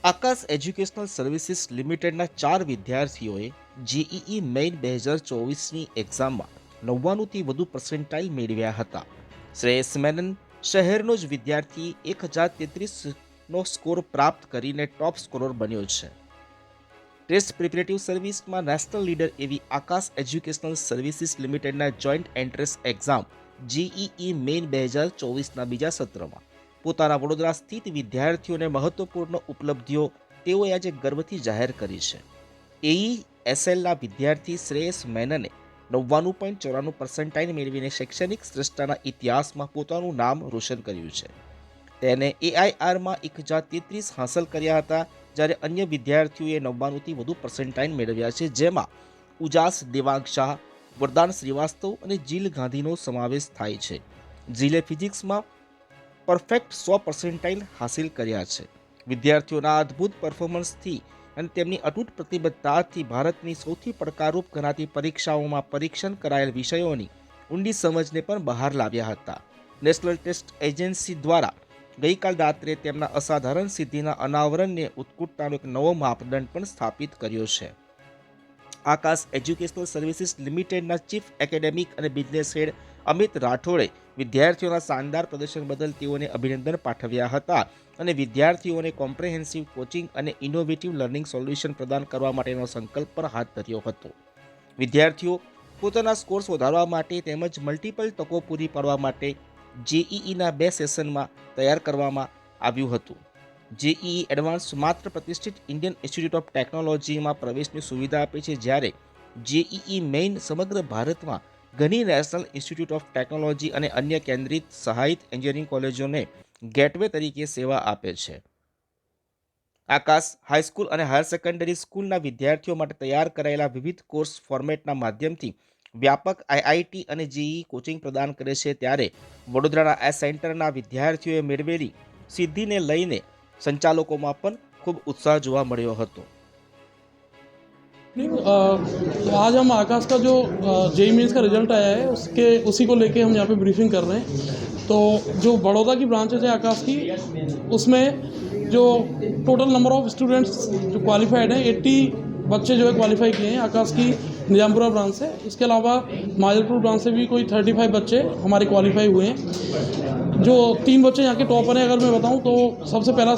આકાશ educational services લિમિટેડના 4 વિદ્યાર્થીઓએ JEE main 2024ની એક્ઝામમાં 99થી વધુ પર્સન્ટાઇલ મેળવ્યા હતા. શ્રેયસ મેનન શહેરનો જ વિદ્યાર્થી 1033નો સ્કોર પ્રાપ્ત કરીને ટોપ સ્કોરર બન્યો છે. ટેસ્ટ પ્રિપેરેટિવ સર્વિસમાં નેશનલ લીડર એવી આકાશ એજ્યુકેશનલ સર્વિસીસ લિમિટેડના joint entrance exam JEE main 2024ના બીજા સત્રમાં પોતાના વડોદરા સ્થિત વિદ્યાર્થીઓને મહત્વપૂર્ણ ઉપલબ્ધિઓ તેઓએ આજે ગર્વથી જાહેર કરી છે. એઈએસએલના વિદ્યાર્થી શ્રેયસ મેનને 99.94 પર્સન્ટાઇલ મેળવીને શૈક્ષણિક શ્રેષ્ઠતાના ઇતિહાસમાં પોતાનું નામ રોશન કર્યું છે. તેને એઆઈઆરમાં 1033 હાંસલ કર્યા હતા, જ્યારે અન્ય વિદ્યાર્થીઓએ 99થી વધુ પર્સન્ટાઇલ મેળવ્યા છે, જેમાં ઉજાસ દેવાંગ શાહ, વરદાન શ્રીવાસ્તવ અને જીલ ગાંધીનો સમાવેશ થાય છે. જીલે ફિઝિક્સમાં પરફેક્ટ 100 પર્સન્ટાઇલ હાંસિલ કર્યા છે. વિદ્યાર્થીઓના અદ્ભુત પરફોર્મન્સથી અને તેમની અતૂટ પ્રતિબદ્ધતાથી ભારતની સૌથી પડકારરૂપ ગણાતી પરીક્ષાઓમાં પરીક્ષણ કરાયેલ વિષયોની ઊંડી સમજને પણ બહાર લાવ્યા હતા. નેશનલ ટેસ્ટ એજન્સી દ્વારા ગઈકાલ રાત્રે તેમના અસાધારણ સિદ્ધિના અનાવરણને ઉત્કૃષ્ટતાનો એક નવો માપદંડ પણ સ્થાપિત કર્યો છે. આકાશ એજ્યુકેશનલ સર્વિસીસ લિમિટેડના ચીફ એકેડેમિક અને બિઝનેસ હેડ અમિત રાઠોડે વિદ્યાર્થીઓના શાનદાર પ્રદર્શન બદલ તેઓને અભિનંદન પાઠવ્યા હતા અને વિદ્યાર્થીઓને કોમ્પ્રેહેન્સિવ કોચિંગ અને ઇનોવેટિવ લર્નિંગ સોલ્યુશન પ્રદાન કરવા માટેનો સંકલ્પ પણ હાથ ધર્યો હતો. વિદ્યાર્થીઓ પોતાના સ્કોર્સ વધારવા માટે તેમજ મલ્ટિપલ તકો પૂરી પાડવા માટે જેઈઈના 2 સેશનમાં તૈયાર કરવામાં આવ્યું હતું. જેઈઈ એડવાન્સ માત્ર પ્રતિષ્ઠિત ઇન્ડિયન ઇન્સ્ટિટ્યૂટ ઓફ ટેકનોલોજીમાં પ્રવેશની સુવિધા આપે છે, જ્યારે જેઈઈ મેઇન સમગ્ર ભારતમાં ઘણી નેશનલ ઇન્સ્ટિટ્યૂટ ઓફ ટેકનોલોજી અને અન્ય કેન્દ્રિત સહાયિત એન્જિનિયરિંગ કોલેજોને ગેટવે તરીકે સેવા આપે છે. આકાશ હાઈસ્કૂલ અને હાયર સેકન્ડરી સ્કૂલના વિદ્યાર્થીઓ માટે તૈયાર કરાયેલા વિવિધ કોર્સ ફોર્મેટના માધ્યમથી વ્યાપક આઈઆઈટી અને જેઈઈ કોચિંગ પ્રદાન કરે છે, ત્યારે વડોદરાના આ સેન્ટરના વિદ્યાર્થીઓએ મેળવેલી સિદ્ધિને લઈને સંચાલકોમાં પણ ખૂબ ઉત્સાહ જોવા મળ્યો હતો. तो आज हम आकाश का जो जेई मेंस का रिजल्ट आया है उसी को लेके हम यहाँ पे ब्रीफिंग कर रहे हैं. तो जो बड़ौदा की ब्रांचेज है आकाश की, उसमें जो टोटल नंबर ऑफ स्टूडेंट्स जो क्वालिफाइड हैं 80 बच्चे जो है क्वालिफाई किए हैं आकाश की निजामपुरा ब्रांच से. इसके अलावा माजलपुर ब्रांच से भी कोई 35 बच्चे हमारे क्वालिफाई हुए हैं. जो 3 बच्चे यहाँ के टॉपर हैं अगर मैं बताऊँ तो सबसे पहला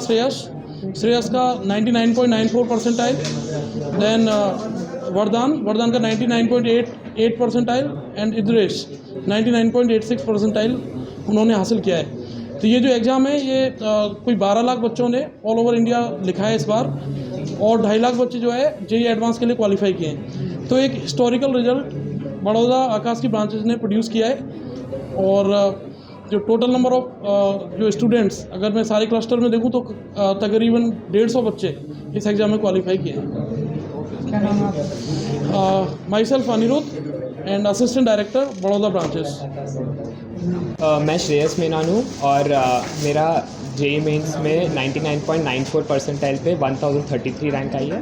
श्रेयस का 99.94 परसेंटाइल, देन वरदान का 99.88 परसेंटाइल एंड इद्रेश 99.86 परसेंटाइल उन्होंने हासिल किया है. तो ये जो एग्ज़ाम है ये कोई 12 लाख बच्चों ने ऑल ओवर इंडिया लिखा है इस बार, और 2.5 लाख बच्चे जो है जेई एडवांस के लिए क्वालिफाई किए हैं. तो एक हिस्टोरिकल रिजल्ट बड़ौदा आकाश की ब्रांचेज ने प्रोड्यूस किया है. और जो टोटल नंबर ऑफ जो स्टूडेंट्स अगर मैं सारे क्लस्टर में देखूं तो तकरीबन 150 बच्चे इस एग्ज़ाम में क्वालिफाई किए हैं. क्या नाम है? Myself Anirudh and assistant director Baroda branches. मैं श्रेयस मेनन हूँ और मेरा जेई मेंस में 99.94 परसेंटाइल पे 1033 रैंक आई है.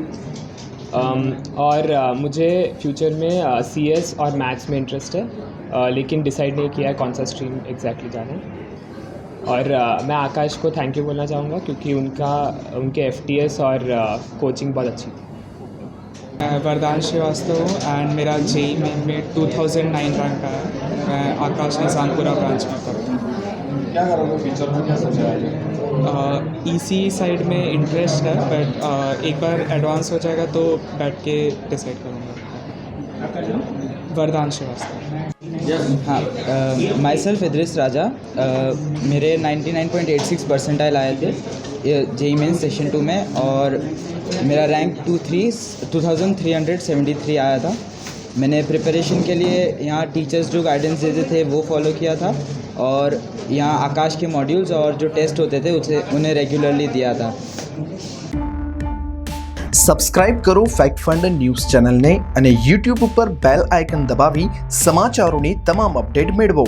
और मुझे फ्यूचर में सीएस और मैथ्स में इंटरेस्ट है, लेकिन डिसाइड नहीं किया है कौन सा स्ट्रीम एग्जैक्टली जाना है. और मैं आकाश को थैंक यू बोलना चाहूँगा क्योंकि उनके एफटीएस और कोचिंग बहुत अच्छी थी. वरदान श्रीवास्तव एंड मेरा जेई मेन में 2009 रैंक आया. मैं आकाश निजामपुरा ब्रांच में पढ़ता हूँ. क्या करोगे फ्यूचर में, क्या सोचा है? ईसी साइड में इंटरेस्ट है, बट एक बार एडवांस हो जाएगा तो बैठ के डिसाइड करूँगा. वरदान श्रीवास्तव. हाँ, माई सेल्फ इद्रिस राजा. मेरे 99.86 परसेंटाइल आए थे जेई मेंस सेशन 2 में, और मेरा रैंक 2373 आया था. मैंने प्रिपरेशन के लिए यहाँ टीचर्स जो गाइडेंस देते थे वो फॉलो किया था, और यहाँ आकाश के मॉड्यूल्स और जो टेस्ट होते थे उन्हें रेगुलरली दिया था. સબસ્ક્રાઇબ કરો ફેક્ટ ફંડ ન્યૂઝ ચેનલને અને યુટ્યુબ ઉપર બેલ આઇકન દબાવી સમાચારોની તમામ અપડેટ મેળવો.